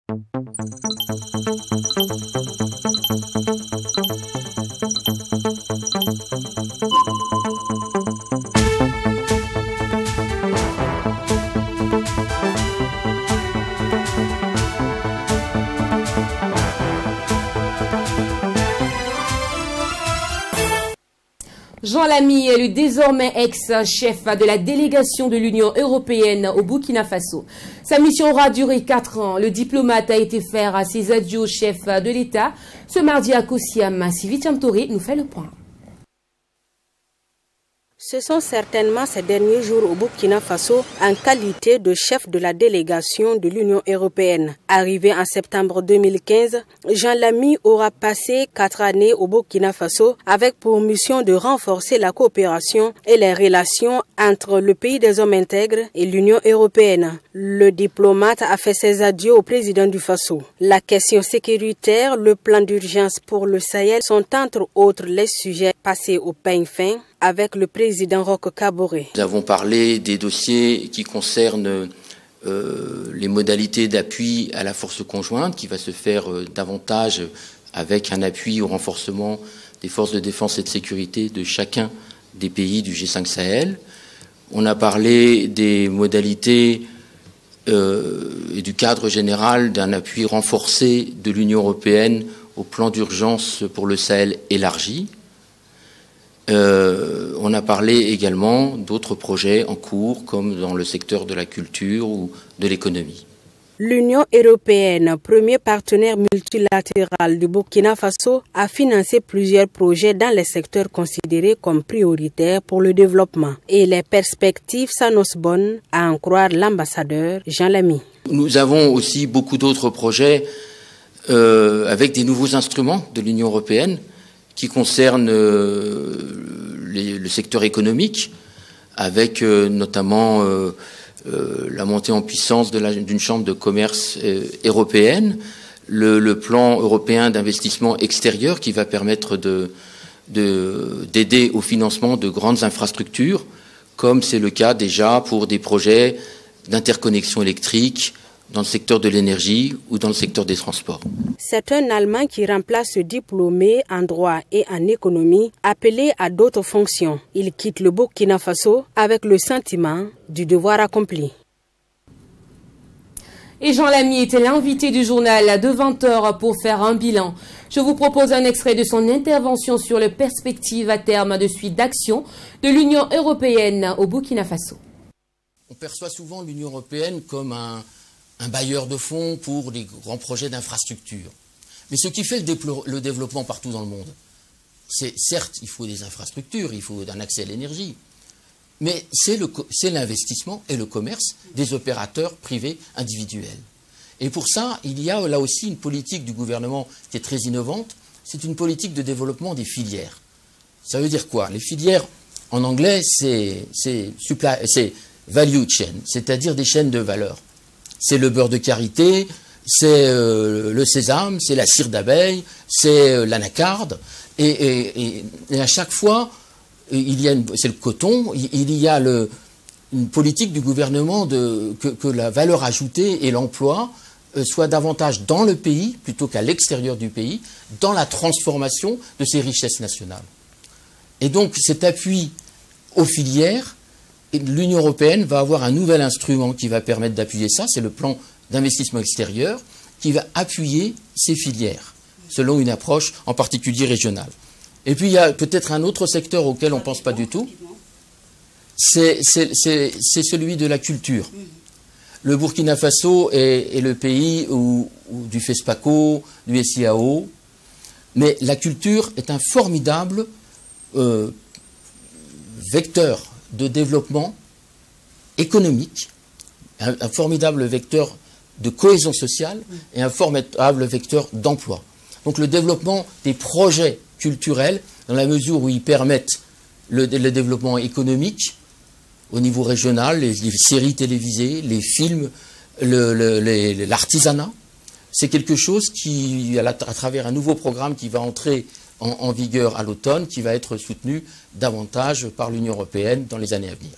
Jean Lamy est le désormais ex-chef de la délégation de l'Union européenne au Burkina Faso. Sa mission aura duré 4 ans. Le diplomate a été faire ses adieux au chef de l'État. Ce mardi à Kosiam, Sylvie Thiamtori nous fait le point. Ce sont certainement ces derniers jours au Burkina Faso en qualité de chef de la délégation de l'Union européenne. Arrivé en septembre 2015, Jean Lamy aura passé 4 années au Burkina Faso avec pour mission de renforcer la coopération et les relations entre le pays des hommes intègres et l'Union européenne. Le diplomate a fait ses adieux au président du Faso. La question sécuritaire, le plan d'urgence pour le Sahel sont entre autres les sujets passés au peigne fin avec le président Roch Kaboré. Nous avons parlé des dossiers qui concernent les modalités d'appui à la force conjointe qui va se faire davantage avec un appui au renforcement des forces de défense et de sécurité de chacun des pays du G5 Sahel. On a parlé des modalités et du cadre général d'un appui renforcé de l'Union européenne au plan d'urgence pour le Sahel élargi. On a parlé également d'autres projets en cours, comme dans le secteur de la culture ou de l'économie. L'Union européenne, premier partenaire multilatéral du Burkina Faso, a financé plusieurs projets dans les secteurs considérés comme prioritaires pour le développement. Et les perspectives s'annoncent bonnes, à en croire l'ambassadeur Jean Lamy. Nous avons aussi beaucoup d'autres projets avec des nouveaux instruments de l'Union européenne qui concernent le secteur économique, avec notamment la montée en puissance d'une chambre de commerce européenne, le plan européen d'investissement extérieur qui va permettre d'aider au financement de grandes infrastructures, comme c'est le cas déjà pour des projets d'interconnexion électrique, dans le secteur de l'énergie ou dans le secteur des transports. C'est un Allemand qui remplace ce diplômé en droit et en économie, appelé à d'autres fonctions. Il quitte le Burkina Faso avec le sentiment du devoir accompli. Et Jean Lamy était l'invité du journal de 20h pour faire un bilan. Je vous propose un extrait de son intervention sur les perspectives à terme de suite d'action de l'Union européenne au Burkina Faso. On perçoit souvent l'Union européenne comme un bailleur de fonds pour les grands projets d'infrastructure. Mais ce qui fait le développement partout dans le monde, c'est certes, il faut des infrastructures, il faut un accès à l'énergie, mais c'est l'investissement et le commerce des opérateurs privés individuels. Et pour ça, il y a là aussi une politique du gouvernement qui est très innovante, c'est une politique de développement des filières. Ça veut dire quoi? Les filières, en anglais, c'est value chain, c'est-à-dire des chaînes de valeur. C'est le beurre de karité, c'est le sésame, c'est la cire d'abeille, c'est l'anacarde. Et à chaque fois, c'est le coton, il y a une politique du gouvernement que la valeur ajoutée et l'emploi soient davantage dans le pays plutôt qu'à l'extérieur du pays, dans la transformation de ces richesses nationales. Et donc cet appui aux filières, l'Union européenne va avoir un nouvel instrument qui va permettre d'appuyer ça, c'est le plan d'investissement extérieur, qui va appuyer ces filières, selon une approche en particulier régionale. Et puis il y a peut-être un autre secteur auquel on ne pense pas du tout, c'est celui de la culture. Le Burkina Faso est le pays du FESPACO, du SIAO, mais la culture est un formidable vecteur de développement économique, un formidable vecteur de cohésion sociale et un formidable vecteur d'emploi. Donc le développement des projets culturels, dans la mesure où ils permettent le développement économique au niveau régional, les séries télévisées, les films, l'artisanat, c'est quelque chose qui, à travers un nouveau programme qui va entrer en vigueur à l'automne, qui va être soutenu davantage par l'Union européenne dans les années à venir.